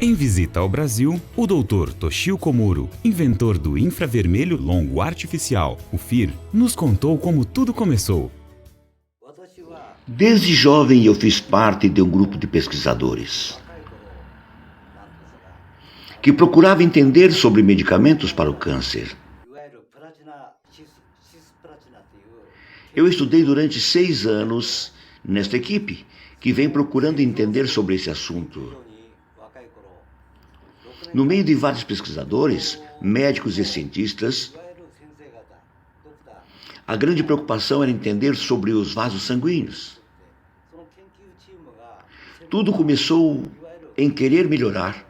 Em visita ao Brasil, o Dr. Toshio Komuro, inventor do infravermelho longo artificial, o FIR, nos contou como tudo começou. Desde jovem eu fiz parte de um grupo de pesquisadores que procurava entender sobre medicamentos para o câncer. Eu estudei durante 6 anos nesta equipe, que vem procurando entender sobre esse assunto. No meio de vários pesquisadores, médicos e cientistas, a grande preocupação era entender sobre os vasos sanguíneos. Tudo começou em querer melhorar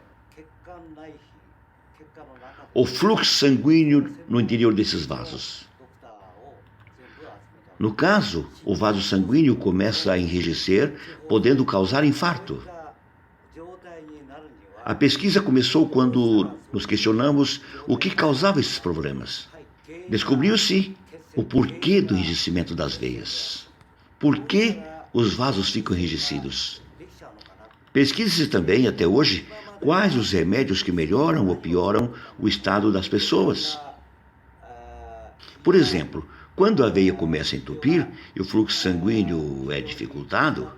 o fluxo sanguíneo no interior desses vasos. No caso, o vaso sanguíneo começa a enrijecer, podendo causar infarto. A pesquisa começou quando nos questionamos o que causava esses problemas. Descobriu-se o porquê do enrijecimento das veias. Por que os vasos ficam enrijecidos? Pesquisa-se também, até hoje, quais os remédios que melhoram ou pioram o estado das pessoas. Por exemplo, quando a veia começa a entupir e o fluxo sanguíneo é dificultado,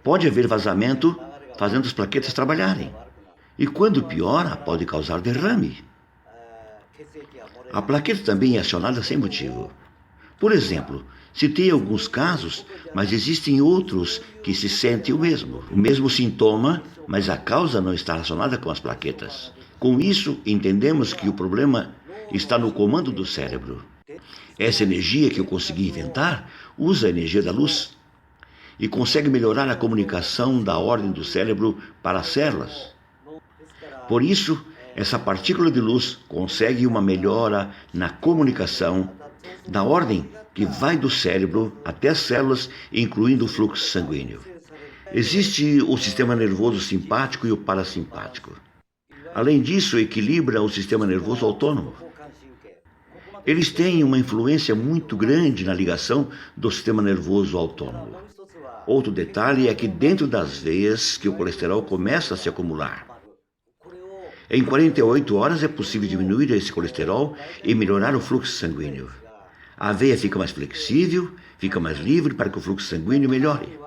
pode haver vazamento, fazendo as plaquetas trabalharem. E quando piora, pode causar derrame. A plaqueta também é acionada sem motivo. Por exemplo, citei alguns casos, mas existem outros que se sentem o mesmo sintoma, mas a causa não está relacionada com as plaquetas. Com isso, entendemos que o problema está no comando do cérebro. Essa energia que eu consegui inventar usa a energia da luz e consegue melhorar a comunicação da ordem do cérebro para as células. Por isso, essa partícula de luz consegue uma melhora na comunicação da ordem que vai do cérebro até as células, incluindo o fluxo sanguíneo. Existe o sistema nervoso simpático e o parasimpático. Além disso, equilibra o sistema nervoso autônomo. Eles têm uma influência muito grande na ligação do sistema nervoso autônomo. Outro detalhe é que dentro das veias que o colesterol começa a se acumular. Em 48 horas é possível diminuir esse colesterol e melhorar o fluxo sanguíneo. A veia fica mais flexível, fica mais livre para que o fluxo sanguíneo melhore.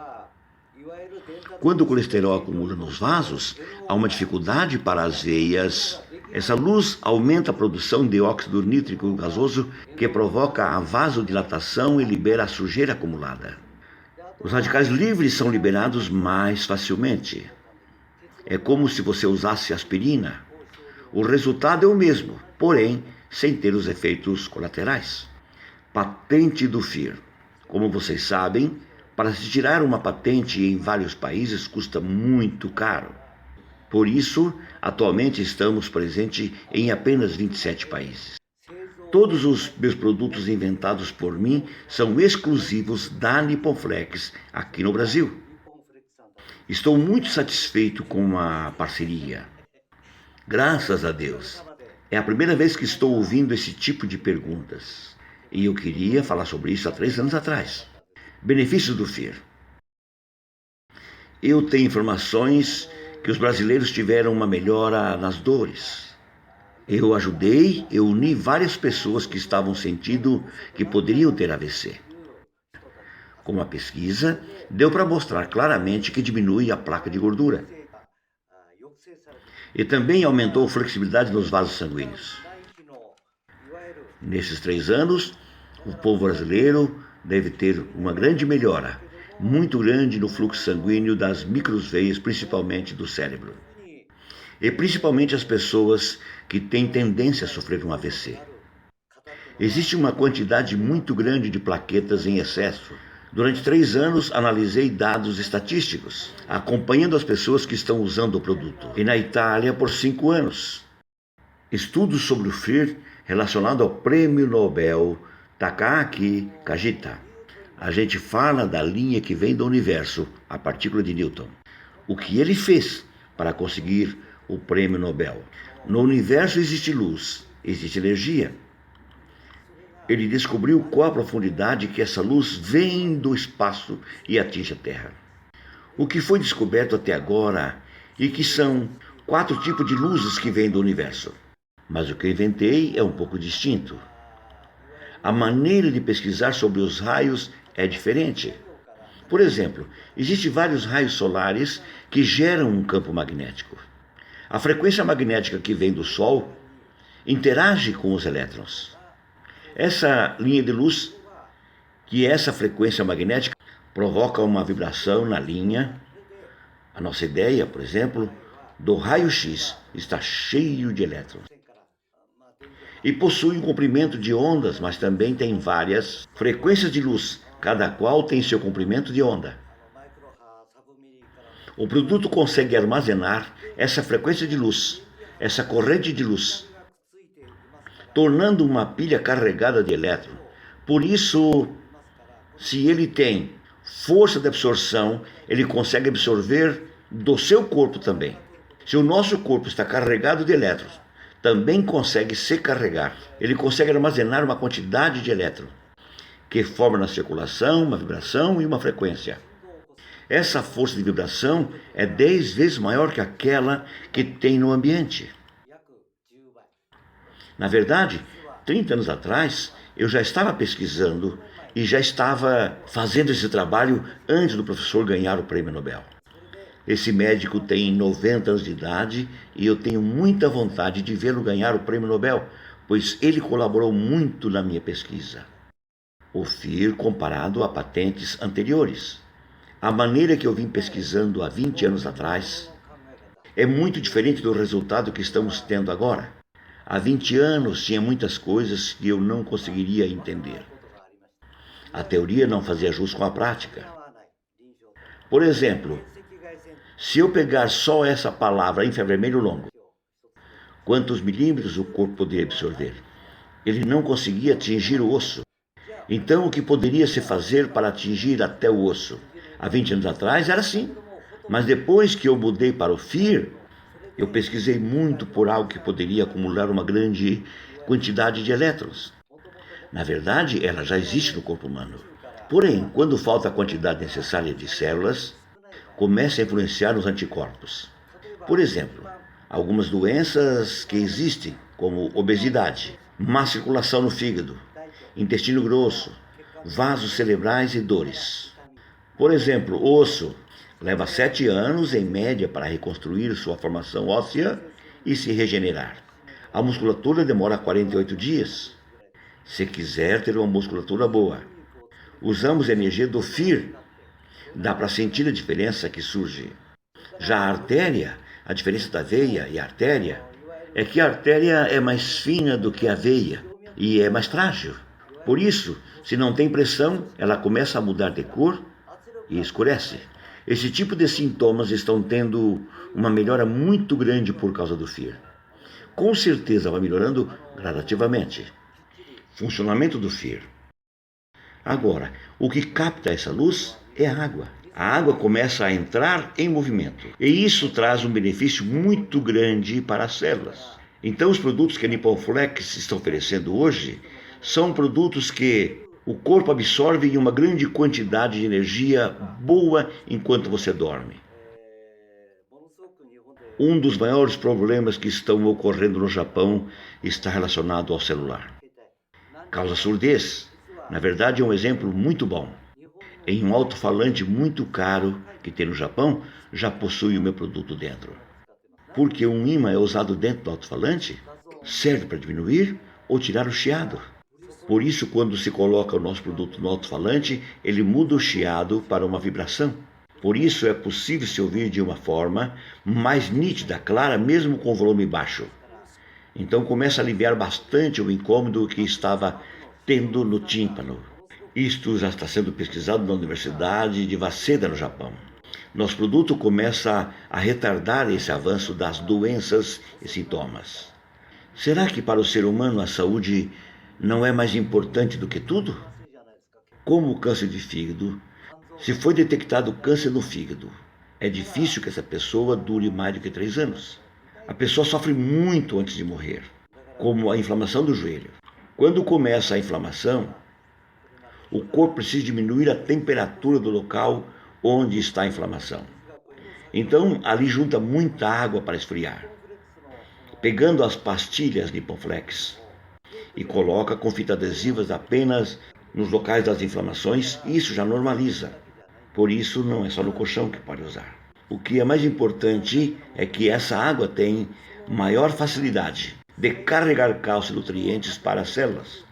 Quando o colesterol acumula nos vasos, há uma dificuldade para as veias. Essa luz aumenta a produção de óxido nítrico gasoso, que provoca a vasodilatação e libera a sujeira acumulada. Os radicais livres são liberados mais facilmente. É como se você usasse aspirina. O resultado é o mesmo, porém, sem ter os efeitos colaterais. Patente do FIR. Como vocês sabem, para se tirar uma patente em vários países custa muito caro. Por isso, atualmente estamos presentes em apenas 27 países. Todos os meus produtos inventados por mim são exclusivos da Nippon Flex aqui no Brasil. Estou muito satisfeito com a parceria. Graças a Deus. É a primeira vez que estou ouvindo esse tipo de perguntas. E eu queria falar sobre isso há 3 anos atrás. Benefícios do FIR. Eu tenho informações que os brasileiros tiveram uma melhora nas dores. Eu uni várias pessoas que estavam sentindo que poderiam ter AVC. Com a pesquisa, deu para mostrar claramente que diminui a placa de gordura. E também aumentou a flexibilidade dos vasos sanguíneos. Nesses 3 anos, o povo brasileiro deve ter uma grande melhora, muito grande no fluxo sanguíneo das microveias, principalmente do cérebro. E principalmente as pessoas que têm tendência a sofrer um AVC. Existe uma quantidade muito grande de plaquetas em excesso. Durante 3 anos, analisei dados estatísticos, acompanhando as pessoas que estão usando o produto. E na Itália, por 5 anos. Estudos sobre o FIR relacionado ao Prêmio Nobel Takaaki Kajita. A gente fala da linha que vem do universo, a partícula de Newton. O que ele fez para conseguir o Prêmio Nobel? No universo existe luz, existe energia. Ele descobriu qual a profundidade que essa luz vem do espaço e atinge a Terra. O que foi descoberto até agora e que são 4 tipos de luzes que vêm do universo. Mas o que eu inventei é um pouco distinto. A maneira de pesquisar sobre os raios é diferente. Por exemplo, existem vários raios solares que geram um campo magnético. A frequência magnética que vem do Sol interage com os elétrons. Essa linha de luz, que é essa frequência magnética, provoca uma vibração na linha. A nossa ideia, por exemplo, do raio-x está cheio de elétrons. E possui um comprimento de ondas, mas também tem várias frequências de luz, cada qual tem seu comprimento de onda. O produto consegue armazenar essa frequência de luz, essa corrente de luz, tornando uma pilha carregada de elétron. Por isso, se ele tem força de absorção, ele consegue absorver do seu corpo também. Se o nosso corpo está carregado de elétrons, também consegue se carregar. Ele consegue armazenar uma quantidade de elétrons, que forma na circulação uma vibração e uma frequência. Essa força de vibração é 10 vezes maior que aquela que tem no ambiente. Na verdade, 30 anos atrás, eu já estava pesquisando e já estava fazendo esse trabalho antes do professor ganhar o prêmio Nobel. Esse médico tem 90 anos de idade e eu tenho muita vontade de vê-lo ganhar o prêmio Nobel, pois ele colaborou muito na minha pesquisa. O FIR comparado a patentes anteriores. A maneira que eu vim pesquisando há 20 anos atrás é muito diferente do resultado que estamos tendo agora. Há 20 anos tinha muitas coisas que eu não conseguiria entender. A teoria não fazia jus com a prática. Por exemplo, se eu pegar só essa palavra infravermelho longo, quantos milímetros o corpo poderia absorver? Ele não conseguia atingir o osso. Então, o que poderia se fazer para atingir até o osso? Há 20 anos atrás era assim. Mas depois que eu mudei para o FIR, eu pesquisei muito por algo que poderia acumular uma grande quantidade de elétrons. Na verdade, ela já existe no corpo humano. Porém, quando falta a quantidade necessária de células, começa a influenciar nos anticorpos. Por exemplo, algumas doenças que existem, como obesidade, má circulação no fígado, intestino grosso, vasos cerebrais e dores. Por exemplo, o osso leva 7 anos, em média, para reconstruir sua formação óssea e se regenerar. A musculatura demora 48 dias, se quiser ter uma musculatura boa. Usamos a energia do FIR. Dá para sentir a diferença que surge. Já a artéria, a diferença da veia e a artéria, é que a artéria é mais fina do que a veia e é mais frágil. Por isso, se não tem pressão, ela começa a mudar de cor e escurece. Esse tipo de sintomas estão tendo uma melhora muito grande por causa do FIR. Com certeza vai melhorando gradativamente. Funcionamento do FIR. Agora, o que capta essa luz é a água. A água começa a entrar em movimento. E isso traz um benefício muito grande para as células. Então, os produtos que a Nippon Flex está oferecendo hoje são produtos que o corpo absorve em uma grande quantidade de energia boa enquanto você dorme. Um dos maiores problemas que estão ocorrendo no Japão está relacionado ao celular. Causa surdez. Na verdade, é um exemplo muito bom. Em um alto-falante muito caro que tem no Japão, já possui o meu produto dentro. Porque um ímã é usado dentro do alto-falante, serve para diminuir ou tirar o chiado. Por isso, quando se coloca o nosso produto no alto-falante, ele muda o chiado para uma vibração. Por isso, é possível se ouvir de uma forma mais nítida, clara, mesmo com volume baixo. Então, começa a aliviar bastante o incômodo que estava tendo no tímpano. Isto já está sendo pesquisado na Universidade de Waseda, no Japão. Nosso produto começa a retardar esse avanço das doenças e sintomas. Será que para o ser humano a saúde não é mais importante do que tudo? Como o câncer de fígado, se foi detectado câncer no fígado, é difícil que essa pessoa dure mais do que 3 anos. A pessoa sofre muito antes de morrer, como a inflamação do joelho. Quando começa a inflamação, o corpo precisa diminuir a temperatura do local onde está a inflamação. Então ali junta muita água para esfriar. Pegando as pastilhas Nipoflex e coloca com fita adesivas apenas nos locais das inflamações, isso já normaliza. Por isso não é só no colchão que pode usar. O que é mais importante é que essa água tem maior facilidade de carregar cálcio e nutrientes para as células.